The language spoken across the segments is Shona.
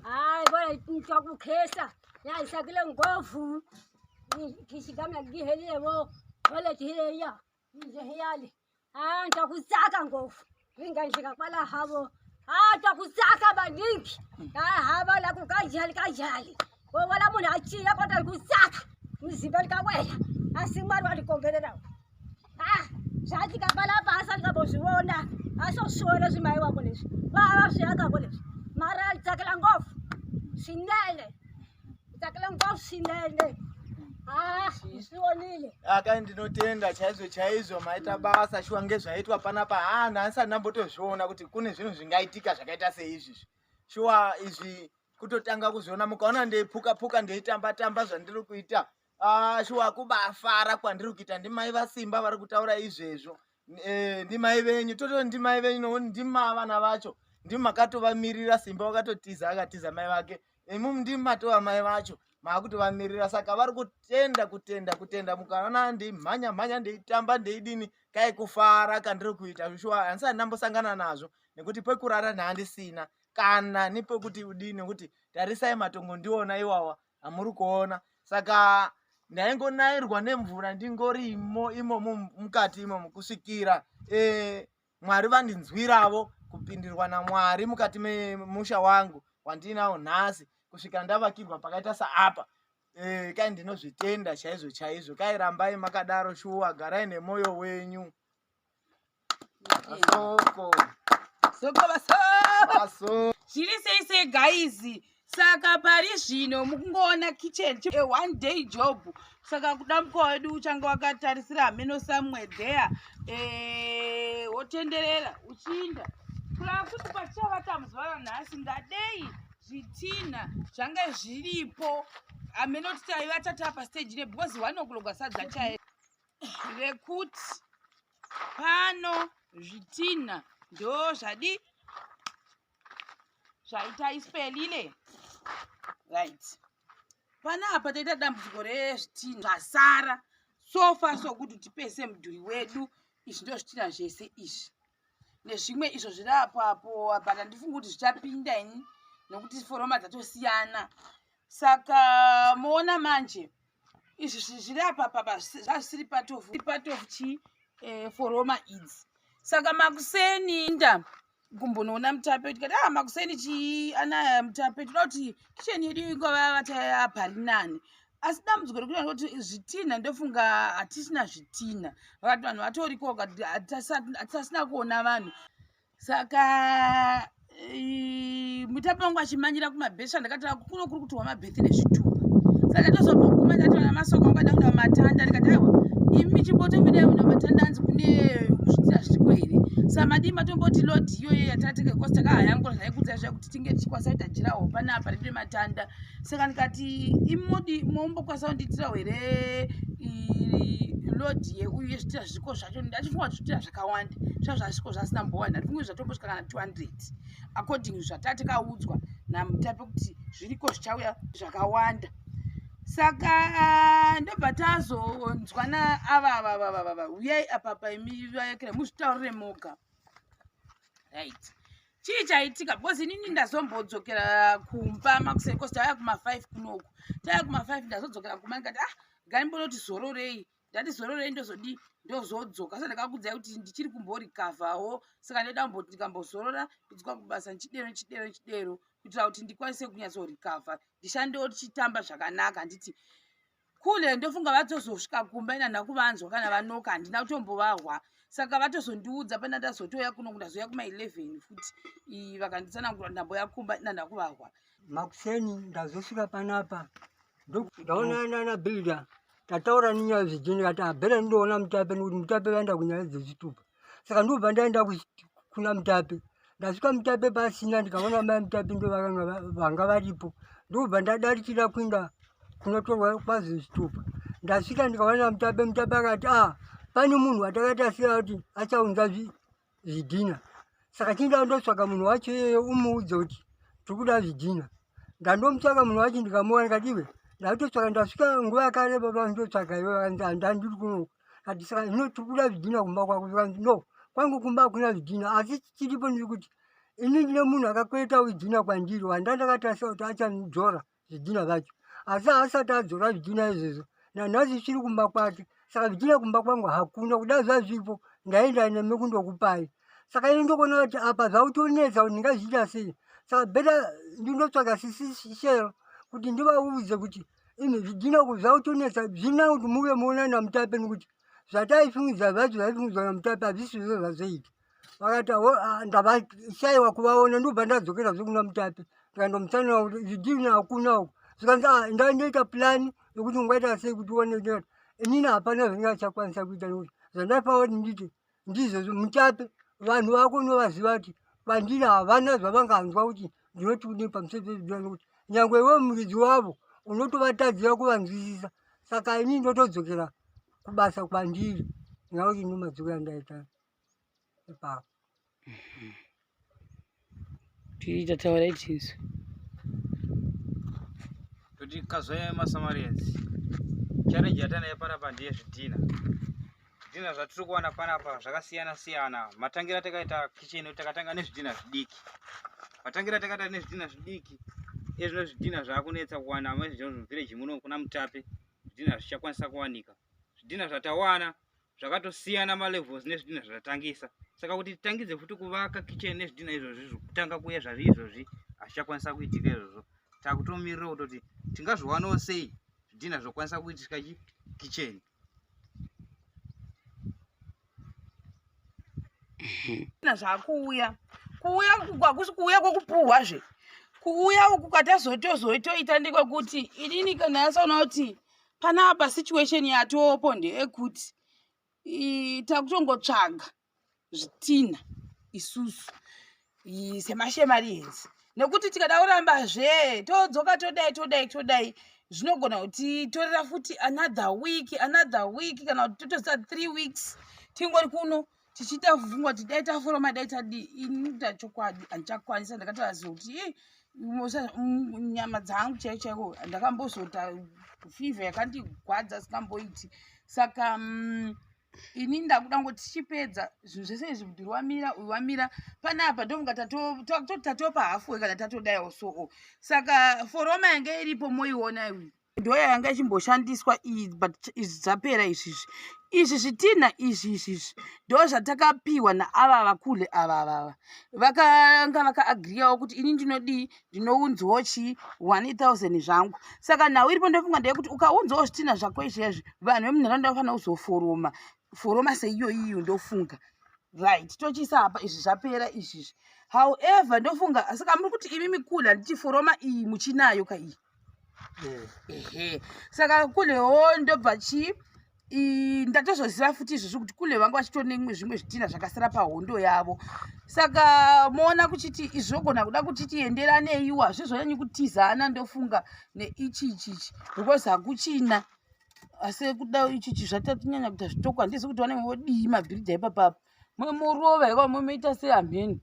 Hayi bora nitakukhesa. Yayisakile ngovu. Kishigamla gihelile bo. Wale tiheya. Nje heyali. Nitakusaka ngovu. Ngingashika kwala habo. Nitakusaka baningi. Haba la kukajali. Wala muna achila kodwa kusaka. Mzimba likawela. Asimari walikongelela. Zathi kapala basa likabozibona. Asoshona zimayi wabo lezi. Bayashaka kolezi. Mara litakela ngofu. Sinele. Litakela ngofu sinele. Isiwonile. Ndinotenda chaizo maita basa shuwa ngezvaitwa panapa. Nansa ndambotozviona kuti kune zvinhu zvingaitika zvakaita seizvi. Shuwa izvi kutotanga kuzviona mukaona ndeipuka ndeitamba zvandiri kuita. Shuwa kubafara kwandiri kuita ndimai vasimba vari kutaura izvezvo. Ndimai venyu toto ndimai venyu ndima vana vacho ndimakatovamirira simba wakatotiza akatiza mai vake. Imumu ndimatova mai vacho makutovamirira saka vari kutenda mukaona ndimhanya ndeitamba ndeidini kai kufara kandiri kuita. Shuwa handisati ndambosangana nazvo nekuti pekurara ndandisina kana nepekuti udini kuti tarisai matongo ndiona iwawa amuri kuona. Saka ndaingonairwa nemvura ndingorimo imomo mukati imomo kusvikira Mwari vandinzwiravo kupindirwa naMwari mukati memusha wangu wandinawo nhasi kusvika ndavakirwa pakaita saapa. Kai ndinozvitenda chaizvo kai rambai makadaro. Shuwa garai nemoyo wenyu. Baso zviri sei guys. Saka pari zvino mukungoona kitchen a one day job. Saka kuda mukova wedu uchanga wakatarisira hameno somewhere there. Wotenderera uchiinda kurava kuti patichavata muzuva ranhasi ngadei zvitina zvanga zviripo hameno kuti taiva tata pastage ne because 1 o'clock sadza chae rekuti pano zvitina ndo zvadi zvaita ispelile right. Panapa taita dambudziko rezvitina zvasara sofa sokuti tipese mudhuri wedu. Izvi ndo zvitina zvese izvi nezvimwe izvo zviri apapo but handifungi kuti zvichapinda ini nokuti foroma dzatosiyana. Saka moona manje izvi zviri apapa zvasiri part of chi foroma idzi. Saka makuseni nda kumbonoona Mutape tikati makuseni chi anaya Mutape tinoda kuti kitchen yedu ingova vatapari nani. Asi dambudziko rekuti kuti zvitina ndofunga hatisina zvitina. Vakati vanhu vatoriko kuti hatisina kuona vanhu. Saka Mutape wangu achimanyira kumabhesha ndakati kuno kuri kutorwa mabhethi nezvitupa. Saka ndozoboguma ndati vana masoko vangu vada kuda matanda ndikati aiwa imi chimbotomire una matanda anzi kune zvitina zviriko here. Samadi matomboti lodi iyoyo yatatike kosi takahayangura zvaikudzai kuti tinge tichikwanisa kuita jiraho panapa rine matanda. Saka ndikati imodi mombokwanisa kunditirawo here lodi yeuyu yezvitina zviriko zvacho. Ndachifunga zvitina zvakawanda zvazvasviko zvasina mbowani. Handifungi zvatombosvika kana 200 according zvatatikaudzwa naMutape kuti zviriko zvichauya zvakawanda. Saka ndobva tazonzwana ava uyai apapa imi vayekera muzvitaurire moga right. Chii chaitika because inini ndazombodzokera kumba makuseni kosi tauya kuma5 kunoku. Tauya kuma5 ndazodzokera kumba ndikati ngaimbonoti zororei. Ndati zororei ndozodi ndozodzoka. Saka ndakakudzai kuti ndichiri kumborikavhawo. Saka ndoda kumboti ndikambozorora ndidzwa kubasa chidero kuitira kuti ndikwanise kunyatsorikavha ndishandewo tichitamba zvakanaka. Handiti kule ndofunga vatozosvika kumba ina ndakuvanzwa kana vanoka handina kutombovahwa. Saka vatozondiudza pana ndazotoya kuno ndazoya kuma11 futi vakanditsanangura ndamboya kumba ina ndakuvahwa. Makuseni ndazosvika panapa ndaonana nabuilder tataura nenyaya dzezvidhina kati abhera ndoona Mutape nekuti Mutape vaenda kunyaya dzezvitupa. Saka ndobva ndaenda kuna Mutape. Ndasvika Mutape pasina ndikaona mai Mutape ndo vanga varipo. Ndobva ndadarikira kuenda kunotorwa kwazi zvitupa. Ndasvika ndikaona Mutape akati pane munhu watakatasiya kuti achaunza zvidhina. Saka chinda ndotsvaka munhu wacho iyeyo umuudze kuti tiri kuda zvidhina. Ndandomutsvaka munhu wacho ndikamuona ndikati iwe ndatotsvaka ndasvika nguva yakareba pandotsvaka iwe handiri kuno. Kati saka zvino tiri kuda zvidhina kumba kwako. No kwangu kumba hakuna zvidhina asi chiripo ndiri kuti ini ndine munhu akakweta zvidhina kwandiri wanda ndakatarisa kuti achandidzora zvidhina zvacho asi asati adzora zvidhina izvozvo nanhasi zvichiri kumba kwake. Saka zvidhina kumba kwangu hakuna kudai zvazvipo ndaenda nemi kundokupai. Saka ini ndokuona kuti apa zvautonetsa kuti ndingazviita sei. Saka bheta ndindotsvaga shero kuti ndivaudze kuti imi zvidhina zvautonetsa zvina kuti muve muona naMutape nekuti zvataifungidza zvacho zvaifungidza naMutape hazvisi zvo zvazvoita. Vakati ndavashayiwa kuvaona ndobva ndadzokera zvekuna Mutape ndikandomutsanura kuti zvidhina hakuna uku. Zvikanzi ndoita purani yokuti ungaita sei kuti uone inini hapana zvandingachakwanisa kuita nekuti zvandaifanira kuti nditi ndizvo Mutape vanhu vako unovaziva kuti kwandiri havana zvavanganzwa kuti ndinoti kudii pamusoro pezvidhina nokuti nyangwe iwe muridzi wavo unotovatadzira kuvanzwisisa. Saka inini ndotodzokera kubasa kwandiri ndingakuti ndomadzokera ndaita ipapo. Tataura itisu kuti kazoya masamarians challenge yatanayo panapa ndiye zvidhina zvatiri kuwana panapa zvakasiyana siyana. Matangira takaita kitchen takatanga nezvidhina zvidiki. Matangira takaita nezvidhina zvidiki ezvino zvidhina zvakunetsa kuwana village muno kuna Mutape zvidhina zvichakwanisa kuwanika. Zvidhina zvatawana zvakatosiyana malevels nezvidhina zvatatangisa. Saka kuti titangidze futi kuvaka kitchen nezvidhina izvozvi kutanga kuya zvazvi izvozvi hazvichakwanisa kuitika izvozvo. Takutomirira kuti tingazviwanawo sei zvidhina zvokwanisa kuitika kitchen. zvakuuya hakusi kuuya kwokupuhwazve. Kuuya uku kwatazotoita ndekwekuti inini kana yasaona kuti panapa situation yatopo ndeyekuti takutongotsvaga zvidhina isusu semashemarienzi nekuti tikada kurambazve todzoka todai zvinogona kuti torera futi another week kana kuti totoza 3 weeks tingori kuno tichiita vhungwa kuti dai taforoma dai tadi. Ini tachokwadi handichakwanisa ndakatoziva kuti nyama dzangu chaiko ndakambozota fivha yakandigwadza sikamboiti. Saka ini ndakuda ngoti tichipedza zvinhu zvese izvi mudhuri wamira panapa ndomunga tatopa hafu kana tatodaiwo soo. Saka foroma yange iripo moiona iwi ndo yanga ichimboshandiswa but zvapera izvi zvidhina izvi ndo zvatakapiwa naava vakule ava vakanga vakaagiriyawo kuti ini ndinounzwawo 1000 zvangu. Saka nhau iripo ndofunga ndeyekuti ukaunzwawo zvidhina zvako izvezvi vanhu vemunharaunda vafanira kuzoforoma seiyoyiyo ndofunga right tochiisa apa izvi zvapera izvizvi. However ndofunga saka muri kuti imi mikulu handichiforoma iyi muchinayo kai saka kulewo ndobva ndatozoziva futi izvozvo kuti kule vanga vachitone zvimwe zvidhina zvakasara pahondo yavo. Saka moona kuchiti izvogona kuda kuti tienderaneiwa zvezvonyanyi kutizana ndofunga neichichi because hakuchina asi kuda ichichi zvatatinyanya kuita zvitoko handisi kuti vanenge vodii mabhiridha ipapapo murova ika mumoita seamheni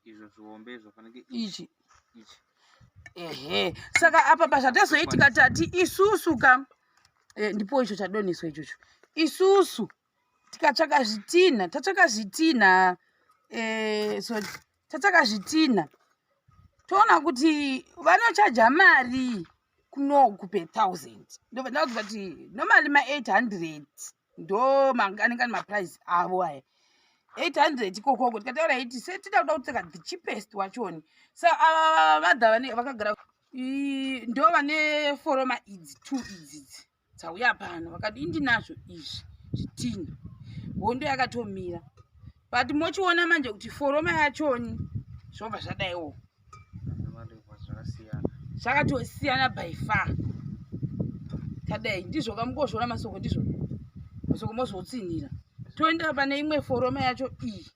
izvo zviombe zvofanike ichi. Saka apa pazvatazoitika tati isusu ka ndipo icho chadoniswa ichocho isusu tikatsvaka zvidhina tatsvaka zvidhina toona kuti vanochaja mari kunoku pe 1000 ndobva ndakuziva kuti normally ma800 ndo anenge ani maprice avo aya 800 kokoko tikataura iti setida kuda kutsvaka the cheapest wachoni. Saka madha vakagara ndo vane foroma idzi 2 idzi dzauya pano vakati indinazvo izvi zvidhina hondo yakatomira but mochiona manje kuti foroma yachoni zvobva zvadaiwo zvakatosiyana by far. Tadai ndizvo kamungozviona masoko ndizvo masoko mozotsinira toenda pane imwe foroma yacho iyi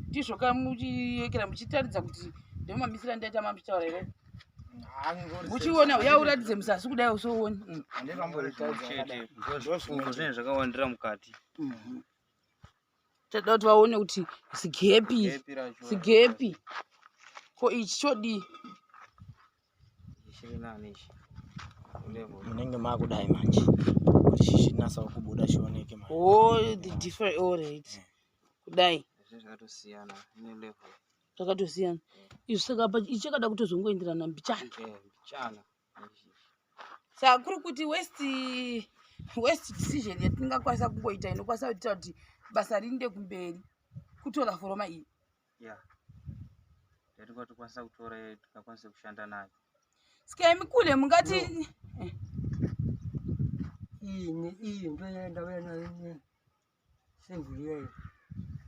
ndizvo kamuchiekera muchitaridza kuti ndomamisira ndaita mamuchitaura here muchiona yauratidze musasi kudai usooni zvinenge zvakawandira mukati. toda kuti vaone kuti zigepi ko ichi chodii munenge makudai manje kuti chichinasa kubuda chioneke manje. the different all right kudai zvakatosiyana ine level zvakatosiyana izvi saka ichakada kutozongoenderana mbichana mbichana saka kuri kuti west decision yatingakwanisa kungoita inokwanisa kuita kuti basa riinde kumberi kutora foroma iyi yatingotokwanisa kutora tikakwanisa kushanda nayo sikai mikule mungati iyi ndo yaenda nayo semvuriyeyo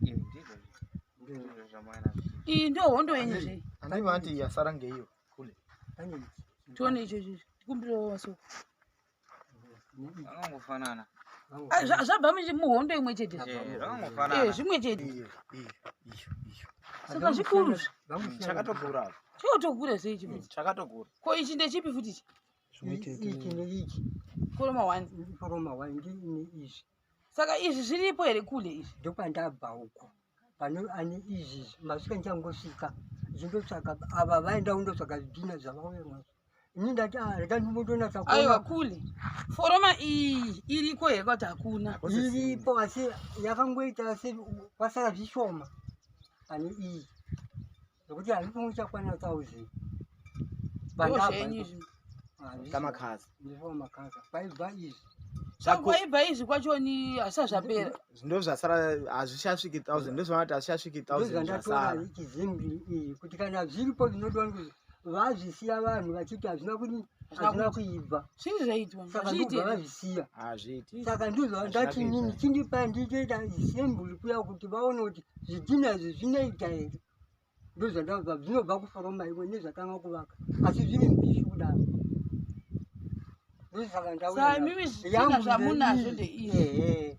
ndizvo zvamaina iyi ndo hondo yenyu zvei andima anti yasara ngeiyo kule tione ichocho tikumbiriwo masoko akangofanana zvabva muhondo imwe chete zvakangofanana zvimwe chete iyo saka zvikuru chakatokura chotokura sei chipi chakatokura ko ichi ndechipi futi ichi neichi foroma 1 ndine izvi saka izvi zviripo here kule izvi ndopandabva uko pane ane izvi masvika ndichangosvika ndindotsvaka ava vaenda kundotsvaka zvidhina zvavauya ini ndati rekandimbotonatsa aiwa kule foroma iyi iriko here kuti hakuna iripo asi yakangoita se kwasara zvishoma pane iyi nokuti handifungwa chakwana 1000 zvenyu kamakhaza ndifo makhaza paibva izvi kwaibva izvi kwachoni hasa zvapera ndo zvasara hazvichasviki 1000 ndozvanati hazvichasviki 1000 ndandatora chizimbi iyi kuti kana zviripo zvinodwa kuti vazvisiya vanhu vachiti hazvina kuibva zvini zvaitwa saka ndobva vazvisiya hazviiti saka ndizva ndati nini chindipa ndichoita zisemburi kuya kuti vaone kuti zvidhina izvi zvinoita here ndozvandabva zvinobva kuforoma imwe nezvakanga kuvaka asi zviri mbishi kudaro ndosaka ndauya mimi zvidhina zvamunazvo ndeiyi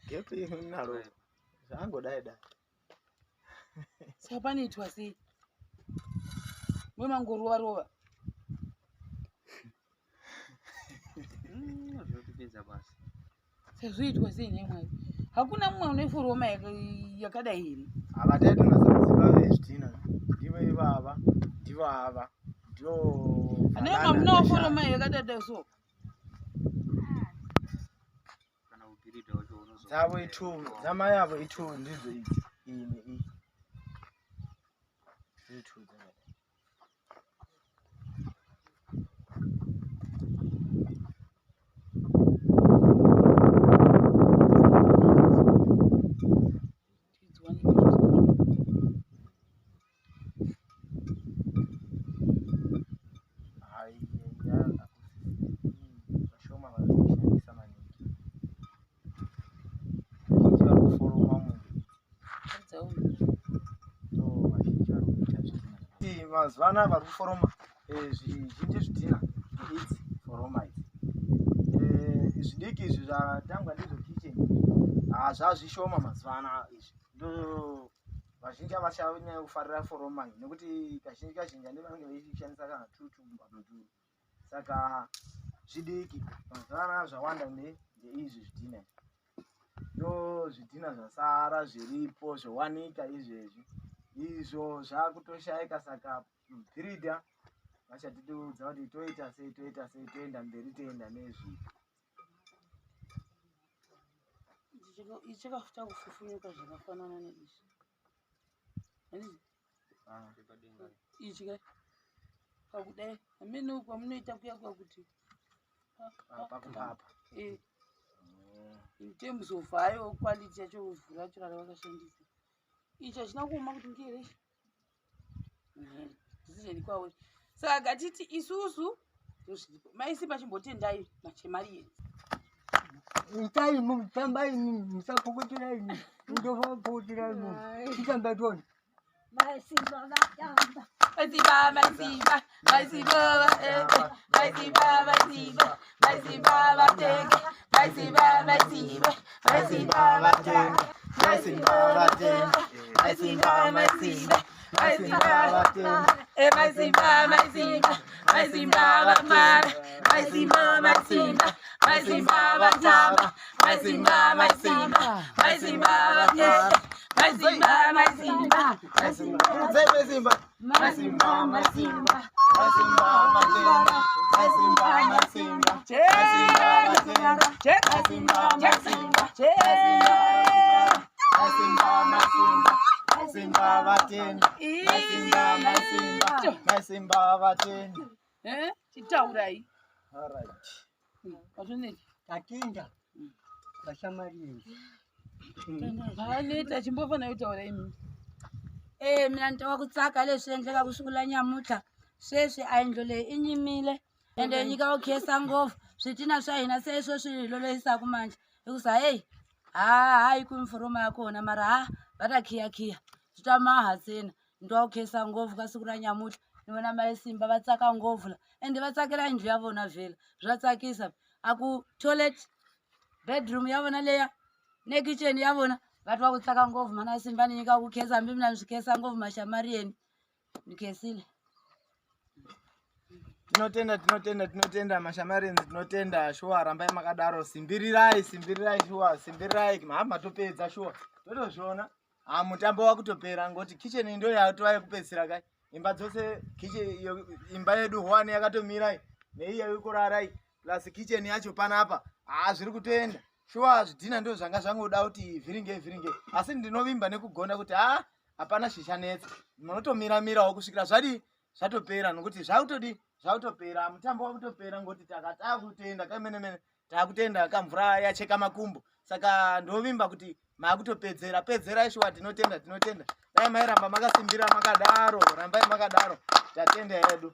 gepi nalo zvangodai saka panoitwa sei memangorova zvotopedza basa sezvoitwa sei nemwari hakuna mumwe une foroma yakadai here havataiti masaziva vezvidhina ndivo ivava ndivo ava ndo anema munawo foroma yakadada so kana upirida wacho unozo dzavo itu dzama yavo itu ndidzo idzi iyi neiyi itu dzavo mazuva anaya vari kuforoma zvizhinji zvidhina idzi foroma idzi zvidiki izvi zvatangwa ndizvo kitchen zvazvishoma mazuva anaya izvi ndo vazhinji havachanyanya kufarira foroma iyi nekuti kazhinji vanenge veishandisa kana tutumbadoduru saka zvidiki mazuva anaya zvawanda ndeizvi zvidhina ndo zvidhina zvasara zviripo zvowanika izvezvi izvo zvakutoshaika saka bhiridha vachatitiudza kuti toita sei toenda mberi toenda nezvi ichakafuta kufufunuka zvakafanana neizvi ichi kai pakudai amene kwamunoita kuya kwakuti pakupapa in terms of hayo quality yacho vhu racho ravakashandisa ichi hachina kuoma kuti ngere decision kwawe saka gatiti isusu maisi machimbotendai machemari itai mutamba ini musapokotera ini ndofapokotera ini titamba toni Maisimba vatamba. Maisimba, maisimba, maisimba, maisimba, maisimba, maisimba, vatenge, maisimba, maisimba, maisimba, vatenge, maisimba, vatenge, maisimba, maisimba, maisimba, vatenge, maisimba, maisimba, maisimba, vamara, maisimba, maisimba, maisimba, vatamba, maisimba, maisimba, maisimba, vatenge, maisimba masimba. Zebe Simba. Masimba, Masimba. Masimba, Masimba. Masimba, Masimba. Masimba, Masimba. Masimba, Masimba. Masimba, Masimba. Masimba, Masimba. Masimba, Masimba. Masimba, Masimba. Chitaurai. All right. Wazvonei? Tatenda vashamari Vaneta chimbofana kutaura imi. Mina nitova kutsaka leswi endleka kusungula nyamutlha sweswi a yindlo leyi I nyimile ende yi nyika ku khesa ngopfu switina swa hina se swo swi lolohisaka manje hikusa heyi hayi ku mforoma ya kona mara va ta khiyakhiya swi ta maha ntsena ni twa ku khesa ngopfu ka siku ra nyamutlha ni vona mayisimba va tsaka ngopfu la ende va tsakela yindlu ya vona vhela swa tsakisa a ku toilet bedroom ya vona leya ne kitchen ya vona va twa ku tsaka ngopfu mana simba ni nyika ku khesa hambi mina ni swi khesa ngopfu maxamariyeni ni khesile. Tinotenda mashamarins, tinotenda shuwa rambai makadaro simbirirai shuwa simbirirai matopedza shuwa totozviona mutambo wakutopera ngoti kitchen ndio yatova yekupedzisira kai imba dzose imba yedu hwani yakatomirai neiyo yekurarai plus kitchen yacho panapa zviri kutoenda shuwa zvidhina ndio zvanga zvangoda kuti vhiringe asi ndinovimba nekugona kuti hapana zvishanetsa munotomira kusvikira zvatopera nokuti zvautopera mutambo wakutopera ngoti takataakutoenda kamene taakutenda kamvura yacheka makumbo saka ndovimba kuti maakutopedzerai shuwa tinotenda dai mairamba makasimbira makadaro rambai makadaro tatenda yedu.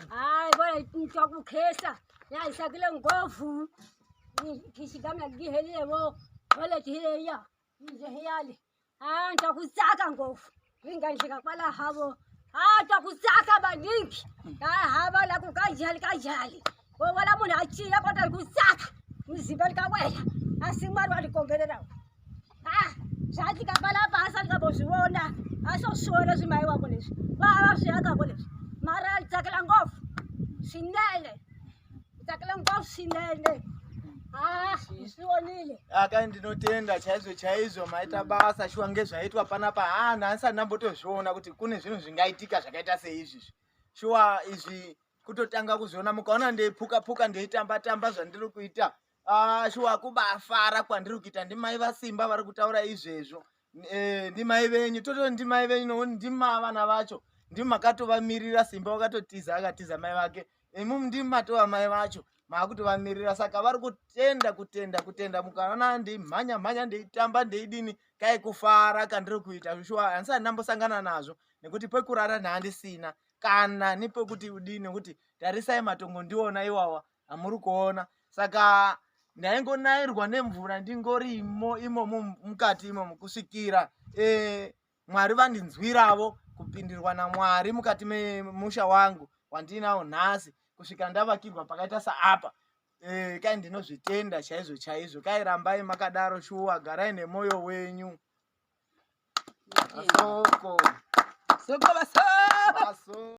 Hayi bona nitwa ku khesa yayisakile ngopfu kishigamla gihelile bo wale tiheya nje heyali nitwa kutsaka ngopfu ringanjika kwala havo twa kutsaka maningi hava la ku kajali wala munhu achiya kodwa kutsaka muzimba likawela asimwari walikongelelawo zvatika palapa asangambozviona asosviona zvimai wako leswi vava zviyakako leswi mara tsakela ngopfu swinene zvionile akai ndinotenda chaizvo maita basa shuwa ngezvaitwa panapa nhasi andambotozviona kuti kune zvinhu zvingaitika zvakaita seizvizvi shuwa izvi kutotanga kuzviona mukaona ndeipuka ndeitamba zvandiri kuita shuwa kubafara kwandiri kuita ndimai vasimba vari kutaura izvezvo ndimai venyu ndimai venyu ndima vana vacho ndimakatovamiririra simba wakatotiza akatiza mai vake imumu ndimatova mai vacho maakutovamirira saka vari kutenda mukaona ndimhanya ndeitamba ndeidini kai kufara kandiri kuita shuwa handisati ndambosangana nazvo nekuti pekurara nhandisina kana nepekuti udini nekuti tarisai matongo ndiona iwawa hamuri kuona saka ndaingonairwa nemvura ndingorimo imomo mukati imomo kusvikira mwari vandinzwiravo kupindirwa naMwari mukati memusha wangu wandinawo nhasi kusvika ndavakirwa pakaita saapa kai ndinozvitenda chaizvo kai rambai makadaro shuwa garai nemwoyo wenyu soko